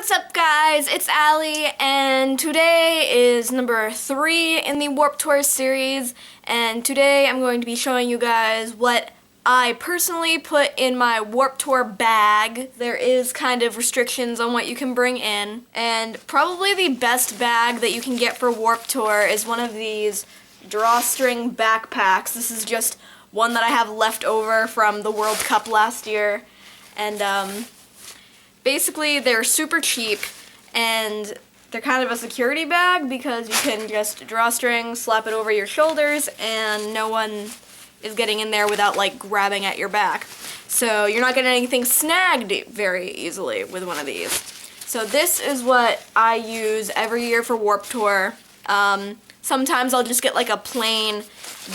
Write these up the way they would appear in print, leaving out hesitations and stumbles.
What's up, guys? It's Allie, and today is number 3 in the Warped Tour series, and today I'm going to be showing you guys what I personally put in my Warped Tour bag. There is kind of restrictions on what you can bring in, and probably the best bag that you can get for Warped Tour is one of these drawstring backpacks. This is just one that I have left over from the World Cup last year, and basically, they're super cheap, and they're kind of a security bag because you can just drawstring, slap it over your shoulders, and no one is getting in there without, like, grabbing at your back. So you're not getting anything snagged very easily with one of these. So this is what I use every year for Warped Tour. Sometimes I'll just get, like, a plain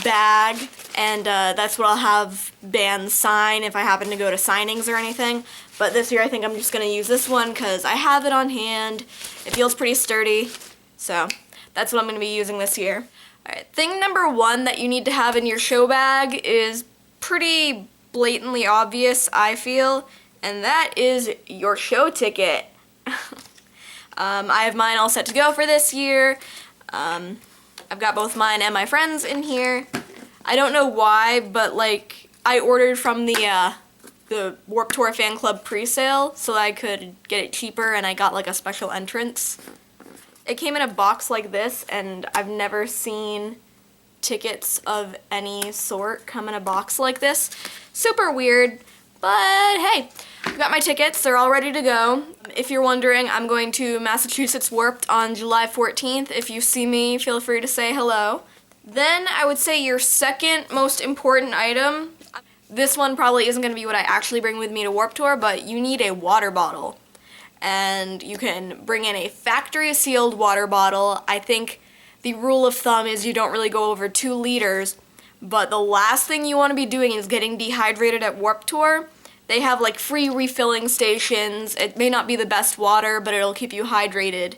bag, and that's what I'll have bands sign if I happen to go to signings or anything. But this year I think I'm just going to use this one because I have it on hand. It feels pretty sturdy, so that's what I'm going to be using this year. Alright, thing number 1 that you need to have in your show bag is pretty blatantly obvious, I feel, and that is your show ticket. I have mine all set to go for this year. I've got both mine and my friends in here. I don't know why, but like I ordered from the Warped Tour fan club pre-sale so I could get it cheaper, and I got like a special entrance. It came in a box like this, and I've never seen tickets of any sort come in a box like this. Super weird, but hey, I've got my tickets. They're all ready to go. If you're wondering, I'm going to Massachusetts Warped on July 14th. If you see me, feel free to say hello. Then I would say your second most important item, this one probably isn't going to be what I actually bring with me to Warped Tour, but you need a water bottle. And you can bring in a factory sealed water bottle. I think the rule of thumb is you don't really go over 2 liters, but the last thing you want to be doing is getting dehydrated at Warped Tour. They have like free refilling stations. It may not be the best water, but it'll keep you hydrated.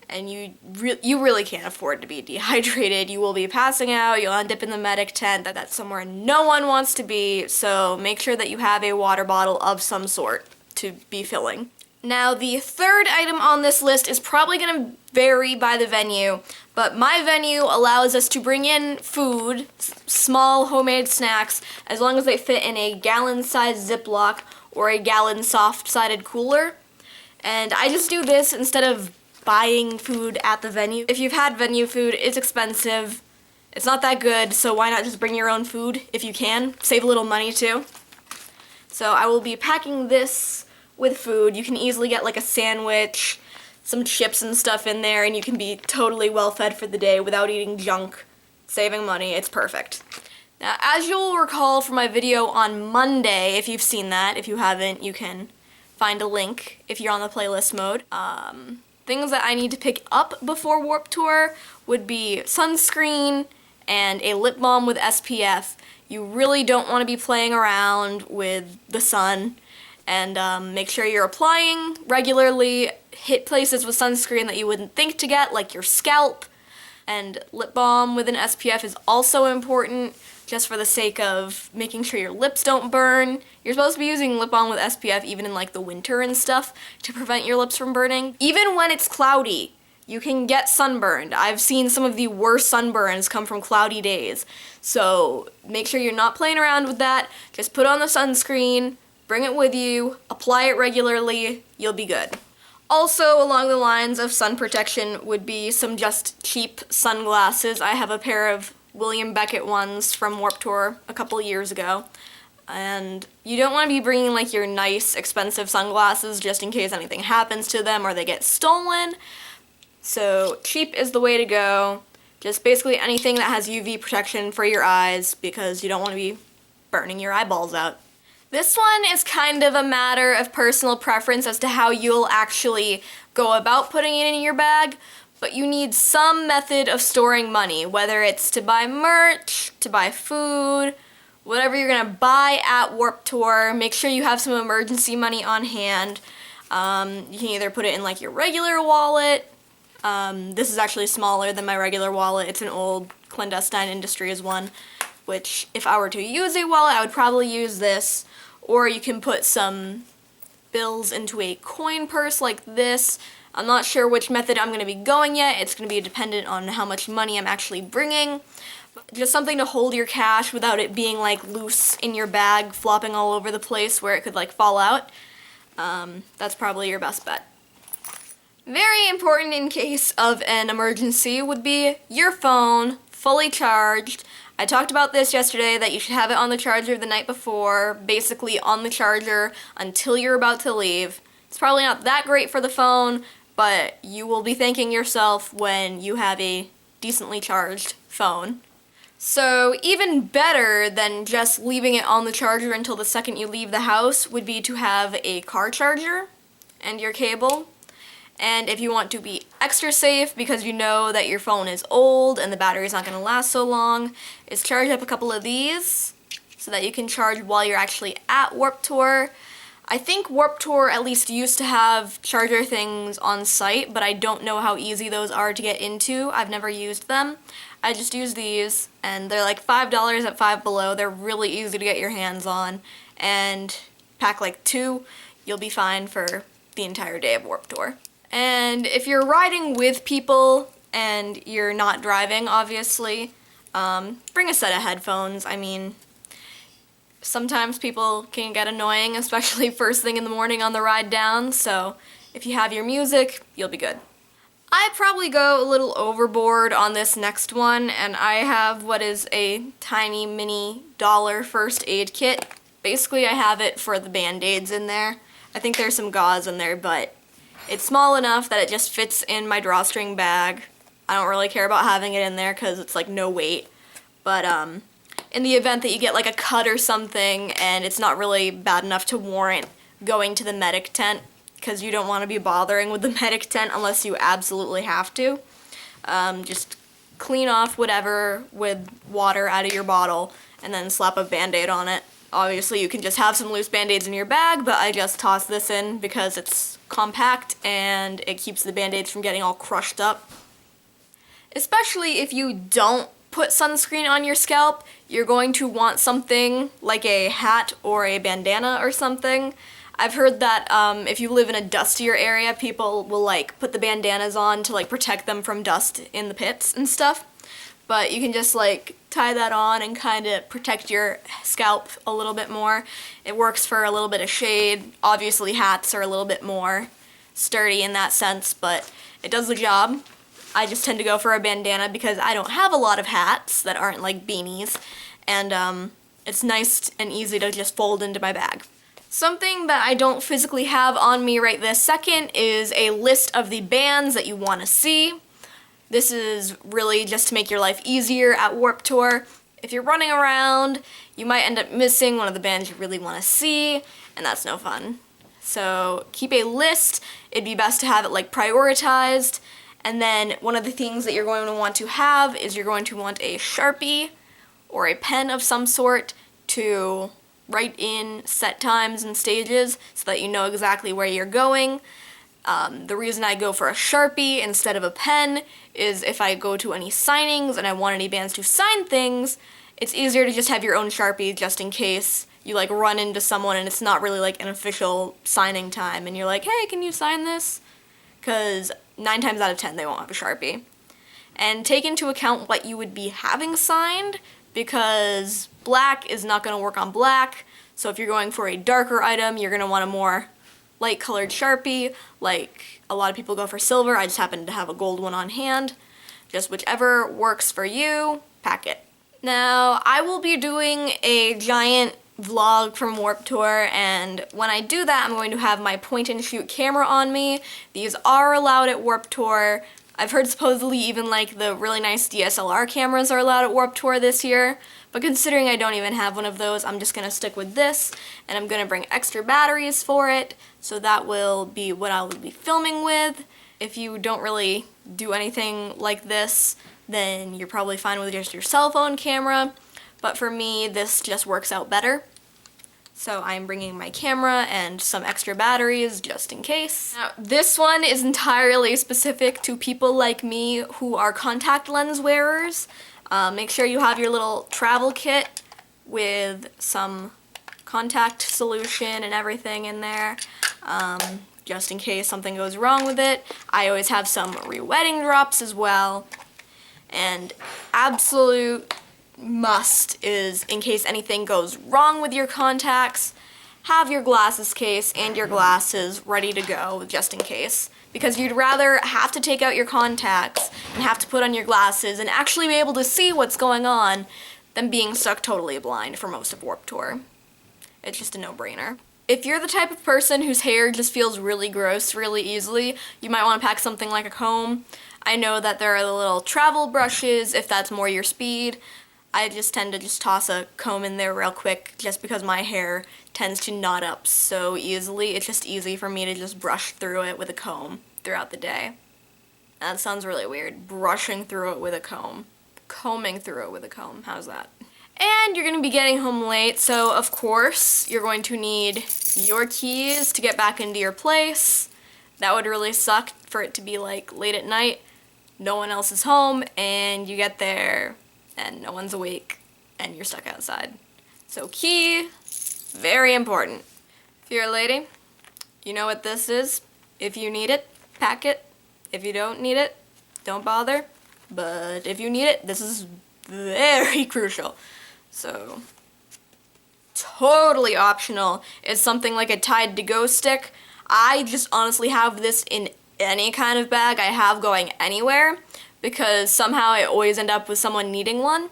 And you really can't afford to be dehydrated. You will be passing out, you'll end up in the medic tent. That's somewhere no one wants to be, so make sure that you have a water bottle of some sort to be filling. Now, the third item on this list is probably going to vary by the venue, but my venue allows us to bring in food, small homemade snacks, as long as they fit in a gallon-sized Ziploc or a gallon soft-sided cooler. And I just do this instead of buying food at the venue. If you've had venue food, it's expensive. It's not that good, so why not just bring your own food if you can? Save a little money too. So I will be packing this with food. You can easily get like a sandwich, some chips and stuff in there, and you can be totally well fed for the day without eating junk, saving money. It's perfect. Now, as you'll recall from my video on Monday, if you've seen that, if you haven't, you can find a link if you're on the playlist mode. Things that I need to pick up before Warped Tour would be sunscreen and a lip balm with SPF. You really don't want to be playing around with the sun, and make sure you're applying regularly. Hit places with sunscreen that you wouldn't think to get, like your scalp, and lip balm with an SPF is also important, just for the sake of making sure your lips don't burn. You're supposed to be using lip balm with SPF even in like the winter and stuff to prevent your lips from burning. Even when it's cloudy, you can get sunburned. I've seen some of the worst sunburns come from cloudy days. So make sure you're not playing around with that. Just put on the sunscreen, bring it with you, apply it regularly, you'll be good. Also, along the lines of sun protection would be some just cheap sunglasses. I have a pair of William Beckett ones from Warped Tour a couple years ago. And you don't want to be bringing like your nice, expensive sunglasses just in case anything happens to them or they get stolen. So cheap is the way to go. Just basically anything that has UV protection for your eyes because you don't want to be burning your eyeballs out. This one is kind of a matter of personal preference as to how you'll actually go about putting it in your bag, but you need some method of storing money, whether it's to buy merch, to buy food, whatever you're gonna buy at Warped Tour. Make sure you have some emergency money on hand. You can either put it in like your regular wallet. This is actually smaller than my regular wallet. It's an old Clandestine Industries one, which if I were to use a wallet, I would probably use this. Or you can put some bills into a coin purse like this. I'm not sure which method I'm going to be going yet. It's going to be dependent on how much money I'm actually bringing. Just something to hold your cash without it being like loose in your bag, flopping all over the place where it could like fall out. That's probably your best bet. Very important in case of an emergency would be your phone, fully charged. I talked about this yesterday, that you should have it on the charger the night before, basically on the charger until you're about to leave. It's probably not that great for the phone, but you will be thanking yourself when you have a decently charged phone. So even better than just leaving it on the charger until the second you leave the house would be to have a car charger and your cable. And if you want to be extra safe because you know that your phone is old and the battery's not going to last so long, is charge up a couple of these so that you can charge while you're actually at Warped Tour. I think Warped Tour at least used to have charger things on site, but I don't know how easy those are to get into. I've never used them. I just use these, and they're like $5 at Five Below. They're really easy to get your hands on, and pack like 2, you'll be fine for the entire day of Warped Tour. And if you're riding with people and you're not driving, obviously, bring a set of headphones. I mean, sometimes people can get annoying, especially first thing in the morning on the ride down, so if you have your music, you'll be good. I probably go a little overboard on this next one, and I have what is a tiny mini dollar first aid kit. Basically, I have it for the Band-Aids in there. I think there's some gauze in there, but it's small enough that it just fits in my drawstring bag. I don't really care about having it in there because it's like no weight. But in the event that you get like a cut or something and it's not really bad enough to warrant going to the medic tent, because you don't want to be bothering with the medic tent unless you absolutely have to, just clean off whatever with water out of your bottle and then slap a Band-Aid on it. Obviously you can just have some loose Band-Aids in your bag, but I just toss this in because it's compact and it keeps the Band-Aids from getting all crushed up. Especially if you don't put sunscreen on your scalp, you're going to want something like a hat or a bandana or something. I've heard that if you live in a dustier area, people will like put the bandanas on to like protect them from dust in the pits and stuff. But you can just like tie that on and kind of protect your scalp a little bit more. It works for a little bit of shade. Obviously hats are a little bit more sturdy in that sense, but it does the job. I just tend to go for a bandana because I don't have a lot of hats that aren't like beanies, and it's nice and easy to just fold into my bag. Something that I don't physically have on me right this second is a list of the bands that you want to see. This is really just to make your life easier at Warped Tour. If you're running around, you might end up missing one of the bands you really want to see, and that's no fun. So keep a list. It'd be best to have it like prioritized. And then one of the things that you're going to want to have is you're going to want a Sharpie or a pen of some sort to write in set times and stages so that you know exactly where you're going. The reason I go for a Sharpie instead of a pen is if I go to any signings and I want any bands to sign things, it's easier to just have your own Sharpie just in case you like run into someone and it's not really like an official signing time and you're like, hey, can you sign this? Because 9 times out of 10 they won't have a Sharpie. And take into account what you would be having signed, because black is not going to work on black. So if you're going for a darker item, you're going to want a more light colored Sharpie. Like a lot of people go for silver. I just happen to have a gold one on hand. Just whichever works for you, pack it. Now, I will be doing a giant vlog from Warped Tour, and when I do that, I'm going to have my point and shoot camera on me. These are allowed at Warped Tour. I've heard supposedly even like the really nice DSLR cameras are allowed at Warped Tour this year, but considering I don't even have one of those, I'm just going to stick with this, and I'm going to bring extra batteries for it, so that will be what I will be filming with. If you don't really do anything like this, then you're probably fine with just your cell phone camera, but for me, this just works out better. So I'm bringing my camera and some extra batteries just in case. Now, this one is entirely specific to people like me who are contact lens wearers. Make sure you have your little travel kit with some contact solution and everything in there. just in case something goes wrong with it. I always have some re-wetting drops as well. And absolute must is, in case anything goes wrong with your contacts, have your glasses case and your glasses ready to go just in case. Because you'd rather have to take out your contacts and have to put on your glasses and actually be able to see what's going on than being stuck totally blind for most of Warped Tour. It's just a no-brainer. If you're the type of person whose hair just feels really gross really easily, you might want to pack something like a comb. I know that there are the little travel brushes if that's more your speed. I just tend to just toss a comb in there real quick just because my hair tends to knot up so easily. It's just easy for me to just brush through it with a comb throughout the day. That sounds really weird, brushing through it with a comb. Combing through it with a comb, how's that? And you're going to be getting home late, so of course you're going to need your keys to get back into your place. That would really suck for it to be like late at night, no one else is home, and you get there and no one's awake and you're stuck outside. So key, very important. If you're a lady, you know what this is. If you need it, pack it. If you don't need it, don't bother. But if you need it, this is very crucial. So, totally optional is something like a Tide to Go stick. I just honestly have this in any kind of bag I have going anywhere because somehow I always end up with someone needing one.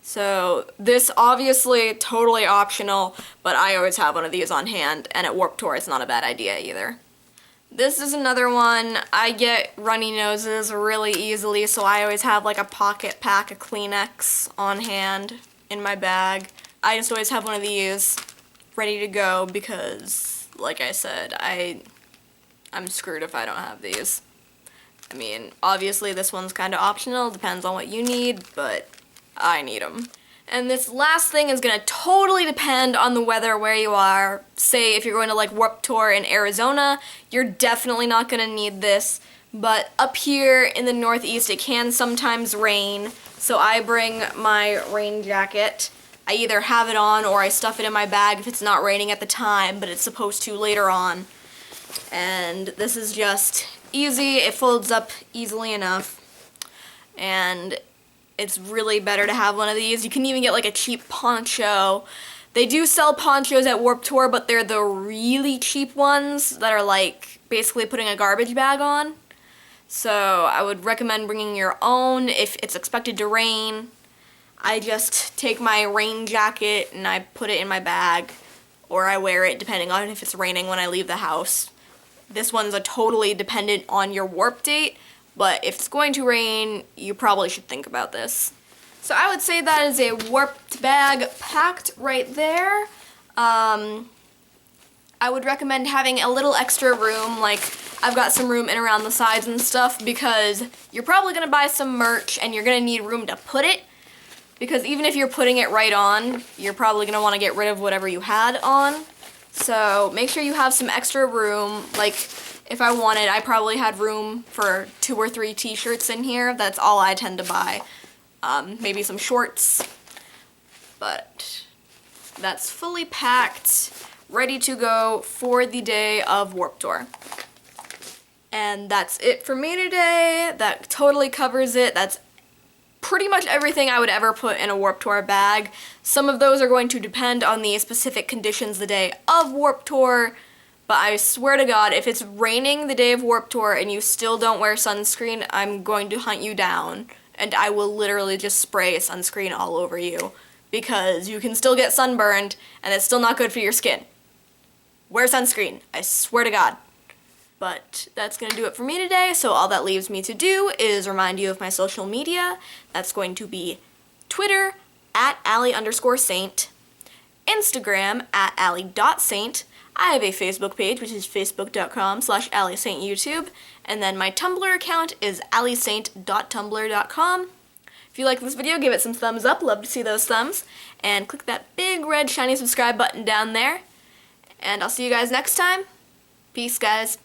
So this obviously totally optional, but I always have one of these on hand, and at Warped Tour it's not a bad idea either. This is another one. I get runny noses really easily, so I always have like a pocket pack of Kleenex on hand in my bag. I just always have one of these ready to go because, like I said, I'm screwed if I don't have these. I mean, obviously this one's kind of optional, depends on what you need, but I need them. And this last thing is going to totally depend on the weather where you are. Say if you're going to like Warped Tour in Arizona, you're definitely not going to need this. But up here in the Northeast, it can sometimes rain, so I bring my rain jacket. I either have it on or I stuff it in my bag if it's not raining at the time, but it's supposed to later on. And this is just easy, it folds up easily enough, and it's really better to have one of these. You can even get like a cheap poncho. They do sell ponchos at Warped Tour, but they're the really cheap ones that are like basically putting a garbage bag on. So I would recommend bringing your own if it's expected to rain. I just take my rain jacket and I put it in my bag, or I wear it depending on if it's raining when I leave the house. This one's a totally dependent on your warp date, but if it's going to rain, you probably should think about this. So I would say that is a warped bag packed right there. I would recommend having a little extra room, like I've got some room in around the sides and stuff, because you're probably going to buy some merch and you're going to need room to put it, because even if you're putting it right on, you're probably going to want to get rid of whatever you had on. So make sure you have some extra room. Like if I wanted, I probably had room for 2 or 3 t-shirts in here. That's all I tend to buy. Maybe some shorts, but that's fully packed, ready to go for the day of Warped Tour. And that's it for me today. That totally covers it. That's pretty much everything I would ever put in a Warped Tour bag. Some of those are going to depend on the specific conditions the day of Warped Tour, but I swear to God, if it's raining the day of Warped Tour and you still don't wear sunscreen, I'm going to hunt you down, and I will literally just spray sunscreen all over you, because you can still get sunburned, and it's still not good for your skin. Wear sunscreen, I swear to God. But that's going to do it for me today, so all that leaves me to do is remind you of my social media. That's going to be Twitter, @Allie_Saint, Instagram, @Allie.Saint. I have a Facebook page, which is facebook.com/AllieSaintYouTube, and then my Tumblr account is alliesaint.tumblr.com. If you like this video, give it some thumbs up, love to see those thumbs, and click that big red shiny subscribe button down there. And I'll see you guys next time. Peace, guys.